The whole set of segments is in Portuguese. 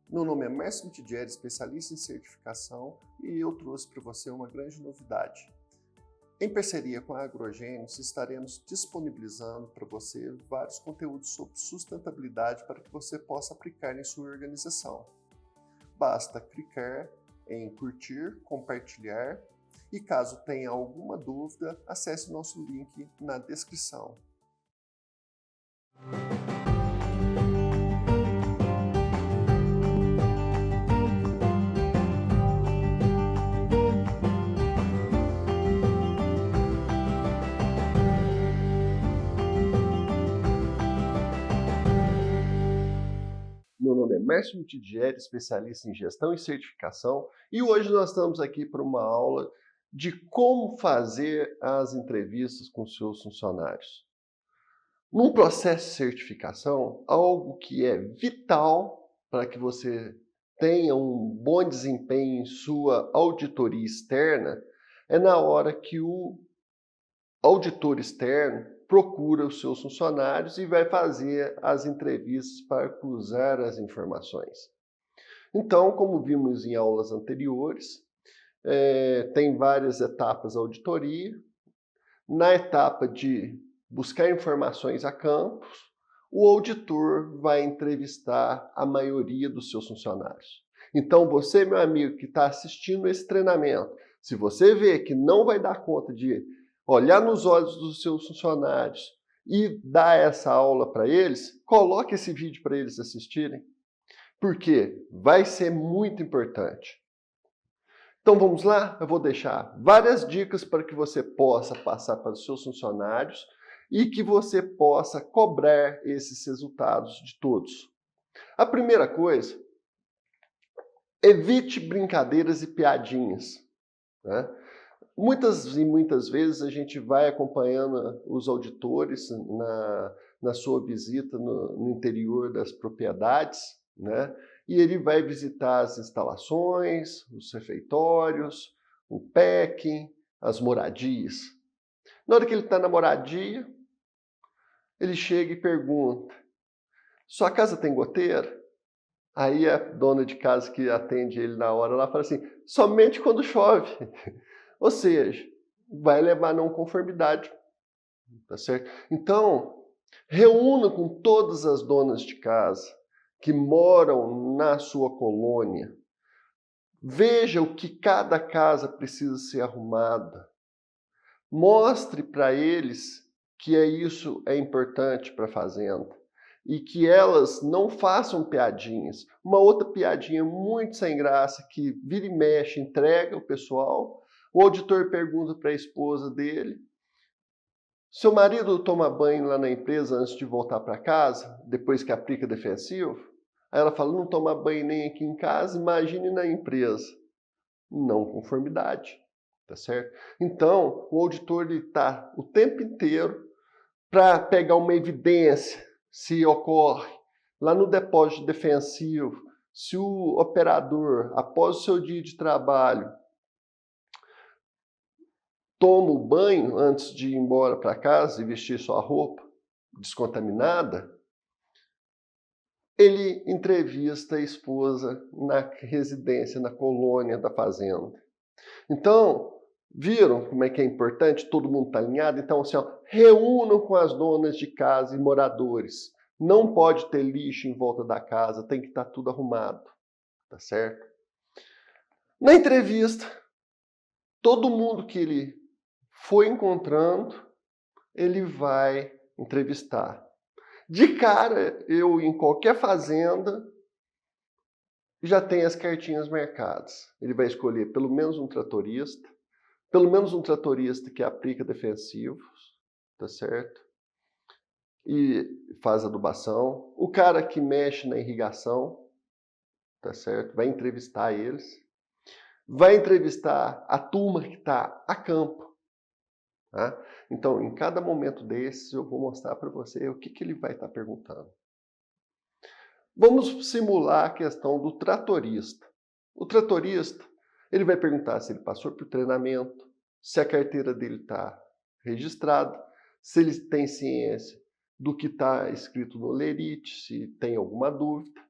Meu nome é Márcio Mitidieri, especialista em certificação, e eu trouxe para você uma grande novidade. Em parceria com a Agrogênios, estaremos disponibilizando para você vários conteúdos sobre sustentabilidade para que você possa aplicar em sua organização. Basta clicar em curtir, compartilhar e caso tenha alguma dúvida, acesse o nosso link na descrição. Meu nome é Márcio Mitidieri, especialista em gestão e certificação, e hoje nós estamos aqui para uma aula de como fazer as entrevistas com seus funcionários. Num processo de certificação, algo que é vital para que você tenha um bom desempenho em sua auditoria externa é na hora que o auditor externo procura os seus funcionários e vai fazer as entrevistas para cruzar as informações. Então, como vimos em aulas anteriores, tem várias etapas da auditoria. Na etapa de buscar informações a campos, o auditor vai entrevistar a maioria dos seus funcionários. Então, você, meu amigo, que está assistindo esse treinamento, se você vê que não vai dar conta de olhar nos olhos dos seus funcionários e dar essa aula para eles, coloque esse vídeo para eles assistirem, porque vai ser muito importante. Então vamos lá? Eu vou deixar várias dicas para que você possa passar para os seus funcionários e que você possa cobrar esses resultados de todos. A primeira coisa, evite brincadeiras e piadinhas, né? Muitas vezes a gente vai acompanhando os auditores na sua visita no interior das propriedades, né? E ele vai visitar as instalações, os refeitórios, o PEC, as moradias. Na hora que ele está na moradia, ele chega e pergunta: sua casa tem goteira? Aí a dona de casa que atende ele na hora, ela fala assim: somente quando chove. Ou seja, vai levar a não conformidade, tá certo? Então, reúna com todas as donas de casa que moram na sua colônia. Veja o que cada casa precisa ser arrumada. Mostre para eles que isso é importante para a fazenda e que elas não façam piadinhas. Uma outra piadinha muito sem graça que vira e mexe, entrega o pessoal. O auditor pergunta para a esposa dele: seu marido toma banho lá na empresa antes de voltar para casa, depois que aplica defensivo? Aí ela fala: não toma banho nem aqui em casa, imagine na empresa. Não conformidade, tá certo? Então, o auditor está o tempo inteiro para pegar uma evidência, se ocorre lá no depósito defensivo, se o operador, após o seu dia de trabalho, toma o banho antes de ir embora para casa e vestir sua roupa descontaminada, ele entrevista a esposa na residência, na colônia da fazenda. Então, viram como é que é importante? Todo mundo está alinhado? Então, assim, reúnam com as donas de casa e moradores. Não pode ter lixo em volta da casa, tem que estar tudo arrumado, tá certo? Na entrevista, todo mundo que ele foi encontrando, ele vai entrevistar. De cara, eu em qualquer fazenda já tenho as cartinhas marcadas. Ele vai escolher pelo menos um tratorista que aplica defensivos, tá certo? E faz adubação. O cara que mexe na irrigação, tá certo? Vai entrevistar eles. Vai entrevistar a turma que está a campo. Tá? Então, em cada momento desses, eu vou mostrar para você o que ele vai estar perguntando. Vamos simular a questão do tratorista. O tratorista, ele vai perguntar se ele passou por treinamento, se a carteira dele está registrada, se ele tem ciência do que está escrito no lerite, se tem alguma dúvida,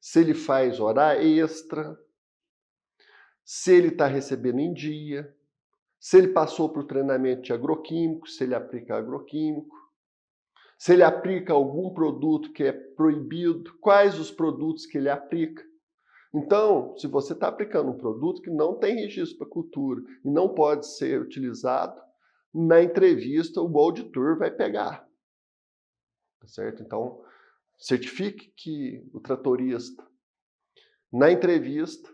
se ele faz hora extra, se ele está recebendo em dia, se ele passou por treinamento de agroquímico, se ele aplica agroquímico, se ele aplica algum produto que é proibido, quais os produtos que ele aplica. Então, se você está aplicando um produto que não tem registro para cultura e não pode ser utilizado, na entrevista o auditor vai pegar. Tá certo? Então, certifique que o tratorista, na entrevista,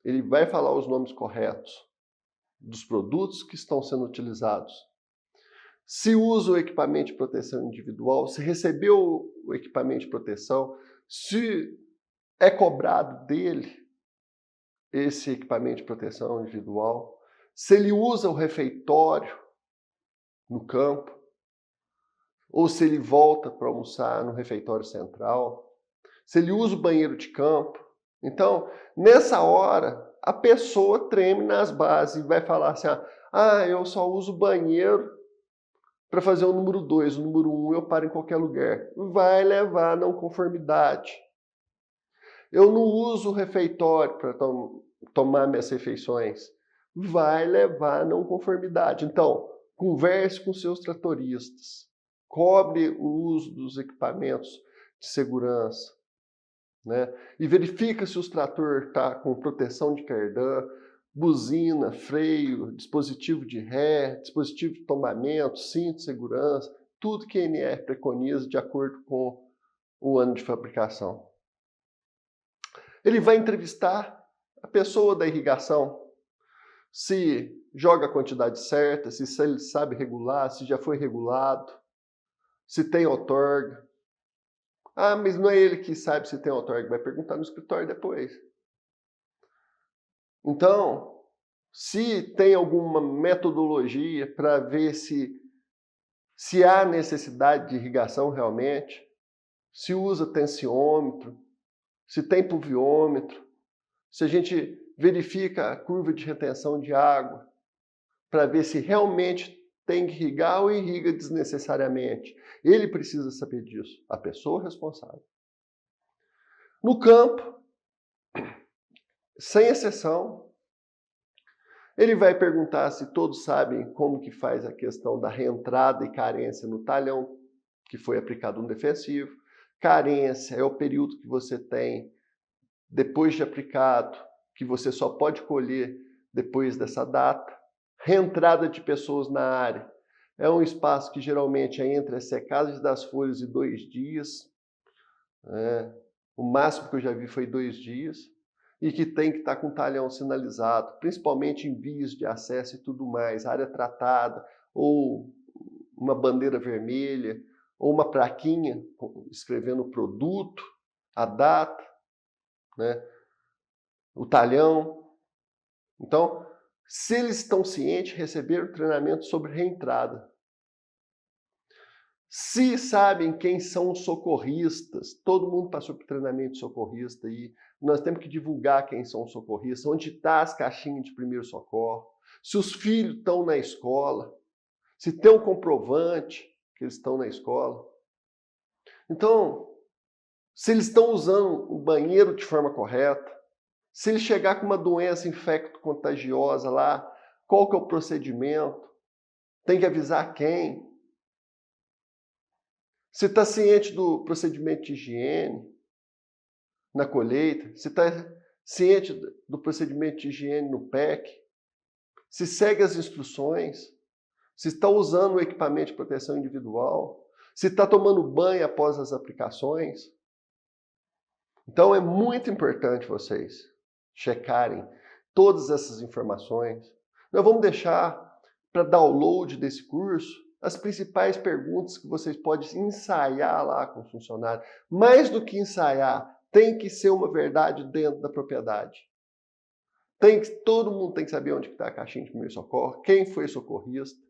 ele vai falar os nomes corretos dos produtos que estão sendo utilizados. Se usa o equipamento de proteção individual, se recebeu o equipamento de proteção, se é cobrado dele esse equipamento de proteção individual, se ele usa o refeitório no campo, ou se ele volta para almoçar no refeitório central, se ele usa o banheiro de campo. Então, nessa hora, a pessoa treme nas bases e vai falar assim, eu só uso o banheiro para fazer o número 2, o número 1 eu paro em qualquer lugar. Vai levar a não conformidade. Eu não uso o refeitório para tomar minhas refeições. Vai levar a não conformidade. Então, converse com seus tratoristas. Cobre o uso dos equipamentos de segurança, né? E verifica se o trator está com proteção de cardan, buzina, freio, dispositivo de ré, dispositivo de tombamento, cinto de segurança, tudo que a ANR preconiza de acordo com o ano de fabricação. Ele vai entrevistar a pessoa da irrigação, se joga a quantidade certa, se ele sabe regular, se já foi regulado, se tem outorga. Mas não é ele que sabe se tem outorga, vai perguntar no escritório depois. Então, se tem alguma metodologia para ver se há necessidade de irrigação realmente, se usa tensiômetro, se tem pluviômetro, se a gente verifica a curva de retenção de água, para ver se realmente tem que irrigar ou irriga desnecessariamente. Ele precisa saber disso, a pessoa responsável. No campo, sem exceção, ele vai perguntar se todos sabem como que faz a questão da reentrada e carência no talhão, que foi aplicado um defensivo. Carência é o período que você tem depois de aplicado, que você só pode colher depois dessa data. Reentrada de pessoas na área é um espaço que geralmente é entre as secagens das folhas e 2 dias. O máximo que eu já vi foi 2 dias. E que tem que estar com o talhão sinalizado, principalmente em vias de acesso e tudo mais, área tratada, ou uma bandeira vermelha, ou uma plaquinha escrevendo o produto, a data, né? O talhão. Então, se eles estão cientes, receberam treinamento sobre reentrada. Se sabem quem são os socorristas, todo mundo passou por treinamento de socorrista aí, nós temos que divulgar quem são os socorristas, onde estão as caixinhas de primeiro socorro, se os filhos estão na escola, se tem um comprovante que eles estão na escola. Então, se eles estão usando o banheiro de forma correta, se ele chegar com uma doença infecto-contagiosa lá, qual que é o procedimento? Tem que avisar quem? Se está ciente do procedimento de higiene na colheita, se está ciente do procedimento de higiene no PEC, se segue as instruções, se está usando o equipamento de proteção individual, se está tomando banho após as aplicações. Então é muito importante vocês checarem todas essas informações. Nós vamos deixar para download desse curso as principais perguntas que vocês podem ensaiar lá com o funcionário. Mais do que ensaiar, tem que ser uma verdade dentro da propriedade. Todo mundo tem que saber onde está a caixinha de primeiro socorro, quem foi socorrista,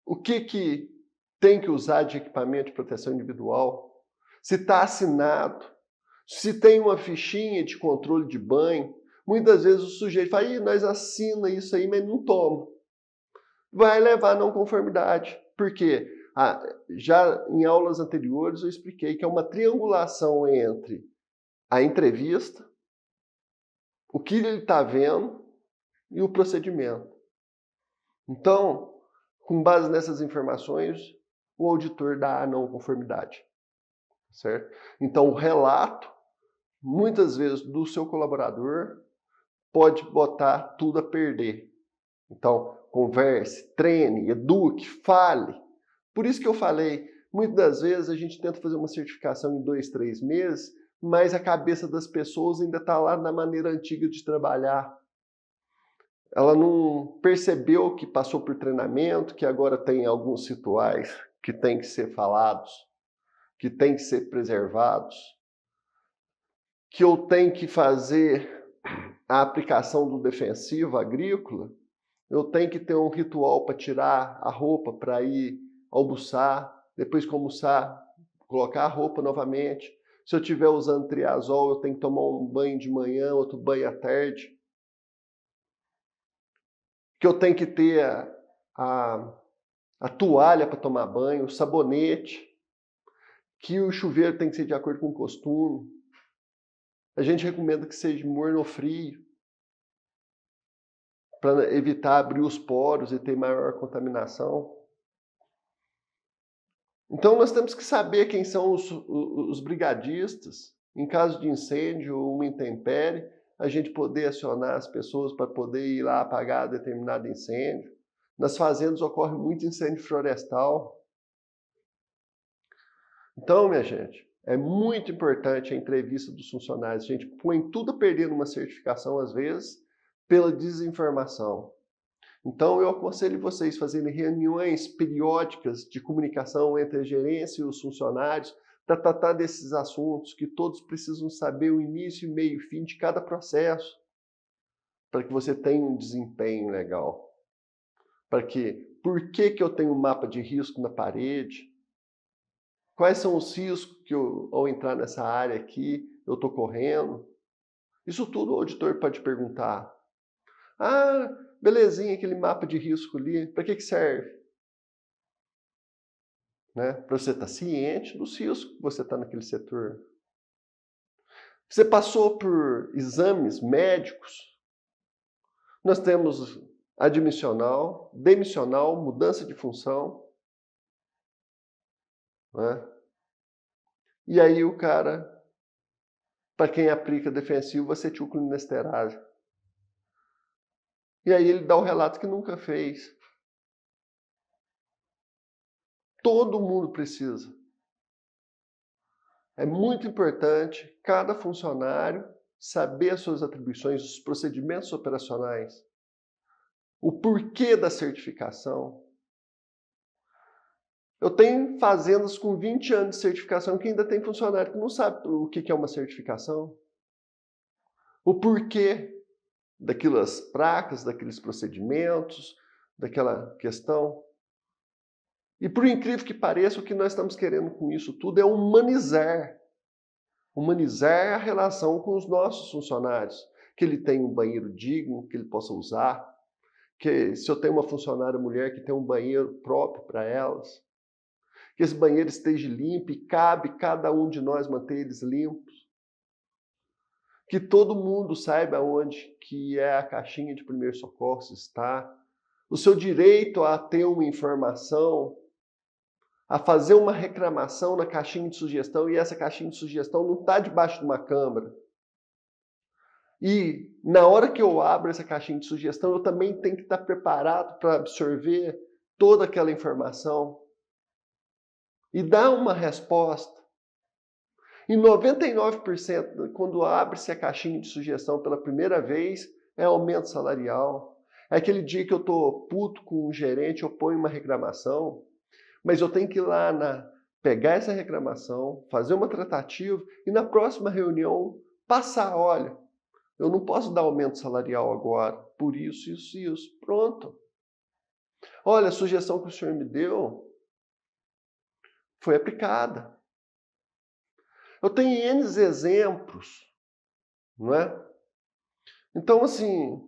o que tem que usar de equipamento de proteção individual, se está assinado, se tem uma fichinha de controle de banho. Muitas vezes o sujeito fala, nós assina isso aí, mas não toma. Vai levar a não conformidade. Por quê? Já em aulas anteriores eu expliquei que é uma triangulação entre a entrevista, o que ele está vendo e o procedimento. Então, com base nessas informações, o auditor dá a não conformidade, certo? Então, o relato, muitas vezes, do seu colaborador pode botar tudo a perder. Então, converse, treine, eduque, fale. Por isso que eu falei, muitas das vezes a gente tenta fazer uma certificação em 2, 3 meses, mas a cabeça das pessoas ainda está lá na maneira antiga de trabalhar. Ela não percebeu que passou por treinamento, que agora tem alguns rituais que têm que ser falados, que têm que ser preservados, que eu tenho que fazer a aplicação do defensivo agrícola, eu tenho que ter um ritual para tirar a roupa, para ir almoçar, depois que almoçar, colocar a roupa novamente. Se eu estiver usando triazol, eu tenho que tomar um banho de manhã, outro banho à tarde. Que eu tenho que ter a toalha para tomar banho, o sabonete, que o chuveiro tem que ser de acordo com o costume. A gente recomenda que seja morno ou frio, para evitar abrir os poros e ter maior contaminação. Então nós temos que saber quem são os brigadistas. Em caso de incêndio ou uma intempérie, a gente poder acionar as pessoas para poder ir lá apagar determinado incêndio. Nas fazendas ocorre muito incêndio florestal. Então, minha gente, é muito importante a entrevista dos funcionários. A gente põe tudo a perder numa certificação, às vezes, pela desinformação. Então, eu aconselho vocês a fazerem reuniões periódicas de comunicação entre a gerência e os funcionários para tratar desses assuntos que todos precisam saber o início, meio e fim de cada processo, para que você tenha um desempenho legal. Por que eu tenho um mapa de risco na parede? Quais são os riscos que ao entrar nessa área aqui, eu estou correndo? Isso tudo o auditor pode perguntar. Ah, belezinha, aquele mapa de risco ali, para que serve? Né? Para você estar ciente dos riscos que você está naquele setor. Você passou por exames médicos? Nós temos admissional, demissional, mudança de função. Né? E aí o cara, para quem aplica defensivo, acetilcolinesterase. E aí ele dá o relato que nunca fez. Todo mundo precisa. É muito importante cada funcionário saber as suas atribuições, os procedimentos operacionais, o porquê da certificação. Eu tenho fazendas com 20 anos de certificação que ainda tem funcionário que não sabe o que é uma certificação. O porquê daquelas placas, daqueles procedimentos, daquela questão. E por incrível que pareça, o que nós estamos querendo com isso tudo é humanizar. Humanizar a relação com os nossos funcionários. Que ele tenha um banheiro digno, que ele possa usar. Que se eu tenho uma funcionária mulher, que tenha um banheiro próprio para elas. Que esse banheiro esteja limpo e cabe cada um de nós manter eles limpos. Que todo mundo saiba onde que é a caixinha de primeiros socorros está. O seu direito a ter uma informação, a fazer uma reclamação na caixinha de sugestão, e essa caixinha de sugestão não está debaixo de uma câmara. E na hora que eu abro essa caixinha de sugestão, eu também tenho que estar preparado para absorver toda aquela informação e dar uma resposta. E 99%, quando abre-se a caixinha de sugestão pela primeira vez, é aumento salarial. É aquele dia que eu estou puto com o gerente, eu ponho uma reclamação, mas eu tenho que ir lá pegar essa reclamação, fazer uma tratativa e na próxima reunião passar, olha, eu não posso dar aumento salarial agora, por isso, isso e isso. Pronto. Olha, a sugestão que o senhor me deu foi aplicada. Eu tenho N exemplos, não é? Então, assim,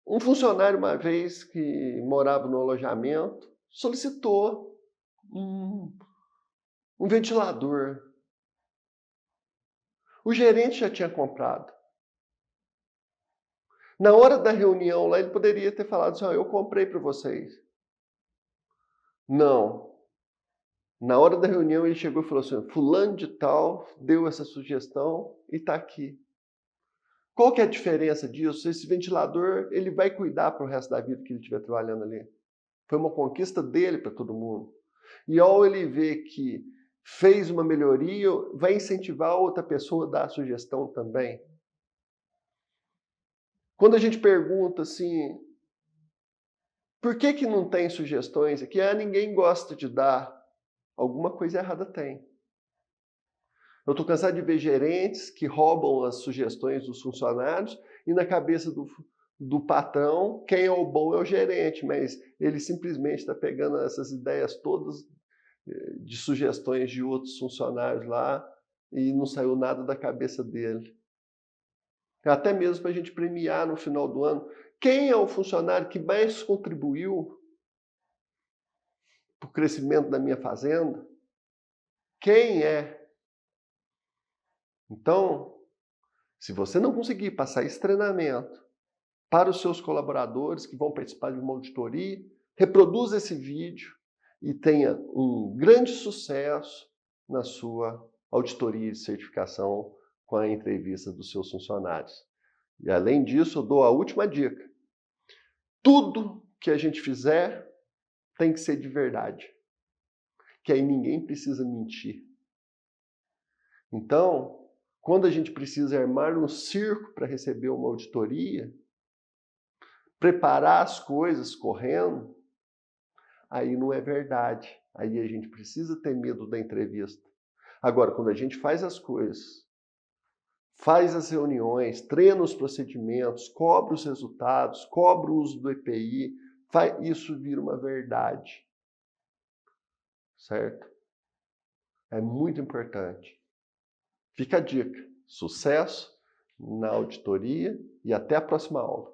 um funcionário uma vez que morava no alojamento, solicitou um ventilador. O gerente já tinha comprado. Na hora da reunião lá, ele poderia ter falado assim, eu comprei para vocês. Não. Na hora da reunião, ele chegou e falou assim, fulano de tal deu essa sugestão e está aqui. Qual que é a diferença disso? Esse ventilador, ele vai cuidar para o resto da vida que ele estiver trabalhando ali. Foi uma conquista dele para todo mundo. E ao ele ver que fez uma melhoria, vai incentivar a outra pessoa a dar a sugestão também. Quando a gente pergunta assim, por que não tem sugestões aqui? Ninguém gosta de dar. Alguma coisa errada tem. Eu estou cansado de ver gerentes que roubam as sugestões dos funcionários e na cabeça do patrão, quem é o bom é o gerente, mas ele simplesmente está pegando essas ideias todas de sugestões de outros funcionários lá e não saiu nada da cabeça dele. Até mesmo para a gente premiar no final do ano. Quem é o funcionário que mais contribuiu para o crescimento da minha fazenda? Quem é? Então, se você não conseguir passar esse treinamento para os seus colaboradores que vão participar de uma auditoria, reproduza esse vídeo e tenha um grande sucesso na sua auditoria de certificação com a entrevista dos seus funcionários. E além disso, eu dou a última dica. Tudo que a gente fizer tem que ser de verdade. Que aí ninguém precisa mentir. Então, quando a gente precisa armar um circo para receber uma auditoria, preparar as coisas correndo, aí não é verdade. Aí a gente precisa ter medo da entrevista. Agora, quando a gente faz as coisas, faz as reuniões, treina os procedimentos, cobra os resultados, cobra o uso do EPI, isso vira uma verdade. Certo? É muito importante. Fica a dica. Sucesso na auditoria e até a próxima aula.